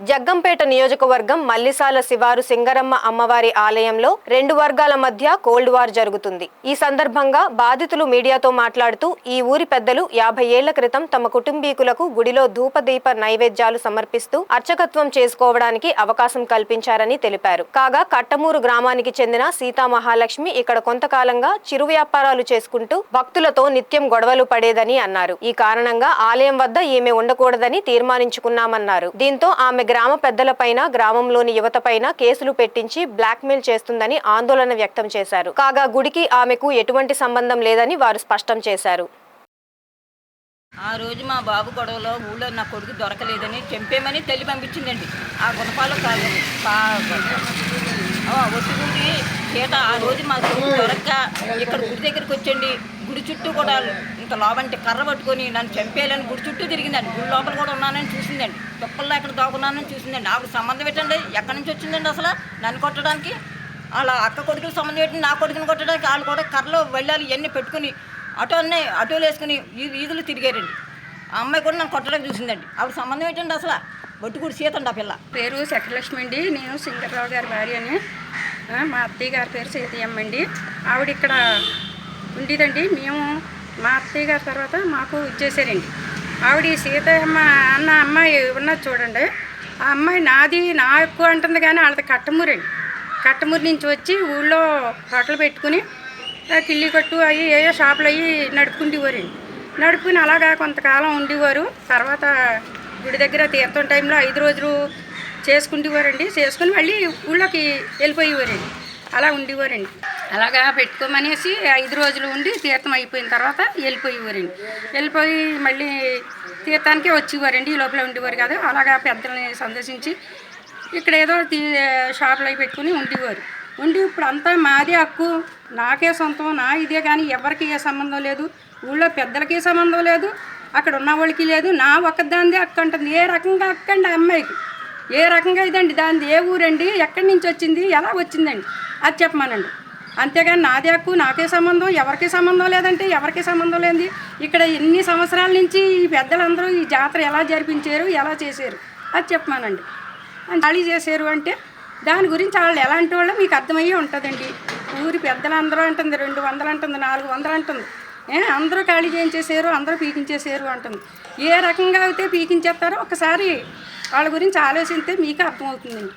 జగ్గంపేట నియోజకవర్గం మల్లిసాల శివారు సింగరమ్మ అమ్మవారి ఆలయంలో రెండు వర్గాల మధ్య కోల్డ్ వార్ జరుగుతుంది. ఈ సందర్భంగా బాధితులు మీడియాతో మాట్లాడుతూ ఈ ఊరి పెద్దలు 50 ఏళ్ల క్రితం తమ కుటుంబీకులకు గుడిలో ధూపదీప నైవేద్యాలు సమర్పిస్తూ అర్చకత్వం చేసుకోవడానికి అవకాశం కల్పించారని తెలిపారు. కాగా కట్టమూరు గ్రామానికి చెందిన సీతా మహాలక్ష్మి ఇక్కడ కొంతకాలంగా చిరు వ్యాపారాలు చేసుకుంటూ భక్తులతో నిత్యం గొడవలు పడేదని అన్నారు. ఈ కారణంగా ఆలయం వద్ద ఈమె ఉండకూడదని తీర్మానించుకున్నామన్నారు. దీంతో ఆమె గ్రామ పెద్దలపైన గ్రామంలోని యువతపైన కేసులు పెట్టించి బ్లాక్మెయిల్ చేస్తుందని ఆందోళన వ్యక్తం చేశారు. కాగా గుడికి ఆమెకు ఎటువంటి సంబంధం లేదని వారు స్పష్టం చేశారు. ఆ రోజు మా బాబు గొడవలో ఊళ్ళో నా కొడుకు దొరకలేదని చంపేమని తల్లి పంపించిందండి. ఆ గుణపాలు ఒత్తిడి చేత ఆ రోజు మా కొడుకు దొరక్క ఇక్కడ గుడి దగ్గరికి వచ్చండి. గుడి చుట్టూ కూడా ఇంత లోపంటే కర్ర పట్టుకొని నన్ను చంపేయాలని గుడి చుట్టూ తిరిగిందండి. గుడి లోపల కూడా ఉన్నానని చూసిందండి. తొక్కల్లో ఎక్కడ దాక్కున్నానని చూసిందండి. ఆవిడ సంబంధం పెట్టండి ఎక్కడి నుంచి వచ్చిందండి అసలు నన్ను కొట్టడానికి. వాళ్ళ అక్క కొడుకులు సంబంధం పెట్టి నా కొడుకుని కొట్టడానికి వాళ్ళు కూడా కర్రలో వెళ్ళాలి ఇవన్నీ పెట్టుకుని ఆటోలు వేసుకుని వీధులు తిరిగారండి. ఆ అమ్మాయి కూడా నన్ను కొట్టడానికి చూసిందండి. ఆవిడ సంబంధం ఏంటండి అసలు బొట్టుకుడి సీతండి. ఆ పిల్ల పేరు శకలక్ష్మి అండి. నేను సింగర్రావు గారి భార్య అని. మా అత్తయ్య గారి పేరు సీతయ్యమ్మ అండి. ఆవిడ ఇక్కడ ఉండేదండి. మేము మా అత్తయ్య గారి తర్వాత మాకు ఇచ్చేసారండి. ఆవిడ సీతయ్యమ్మ అన్న అమ్మాయి ఉన్నది చూడండి. ఆ అమ్మాయి నా ఎక్కువ అంటుంది కానీ వాళ్ళది కట్టమూరండి. కట్టమూరు నుంచి వచ్చి ఊళ్ళో హోటల్ పెట్టుకుని కిల్లి కొట్టు అవి ఏయో షాపులు అవి నడుపుకుంటేవారండి. నడుపుకుని అలాగా కొంతకాలం ఉండేవారు. తర్వాత గుడి దగ్గర తీర్థం టైంలో 5 రోజులు చేసుకుంటేవారండి. చేసుకుని మళ్ళీ ఊళ్ళోకి వెళ్ళిపోయేవారండి. అలా ఉండేవారండి. అలాగా పెట్టుకోమనేసి 5 రోజులు ఉండి తీర్థం అయిపోయిన తర్వాత వెళ్ళిపోయేవారండి. వెళ్ళిపోయి మళ్ళీ తీర్థానికే వచ్చేవారండి. ఈ లోపల ఉండేవారు కాదు. అలాగా పెద్దల్ని సందర్శించి ఇక్కడ ఏదో షాపులు అవి పెట్టుకుని ఉండేవారు. ఉండి ఇప్పుడు అంతా మాదే హక్కు, నాకే సొంతం, నా ఇదే కానీ ఎవరికి ఏ సంబంధం లేదు. ఊళ్ళో పెద్దలకి సంబంధం లేదు, అక్కడ ఉన్న వాళ్ళకి లేదు. నా ఒక్కదానిదే హక్కు అంటుంది. ఏ రకంగా హక్కు అండి ఆ అమ్మాయికి? ఏ రకంగా ఇదండి? దానిది ఏ ఊరండి? ఎక్కడి నుంచి వచ్చింది? ఎలా వచ్చిందండి? అది చెప్పమానండి. అంతేగాని నాదే హక్కు, నాకే సంబంధం, ఎవరికి సంబంధం లేదంటే ఎవరికి సంబంధం లేనిది. ఇక్కడ ఎన్ని సంవత్సరాల నుంచి ఈ పెద్దలందరూ ఈ జాతర ఎలా జరిపించారు, ఎలా చేశారు అది చెప్పమానండి. ఖాళీ చేశారు అంటే దాని గురించి వాళ్ళు ఎలాంటి వాళ్ళు మీకు అర్థమయ్యే ఉంటుందండి. ఊరి పెద్దలందరూ అంటుంది 200 అంటుంది, 400 అంటుంది. అందరూ ఖాళీ చేయించేసారు, అందరూ పీకించేసారు అంటుంది. ఏ రకంగా అయితే పీకించేస్తారో ఒకసారి వాళ్ళ గురించి ఆలోచిస్తే మీకు అర్థమవుతుందండి.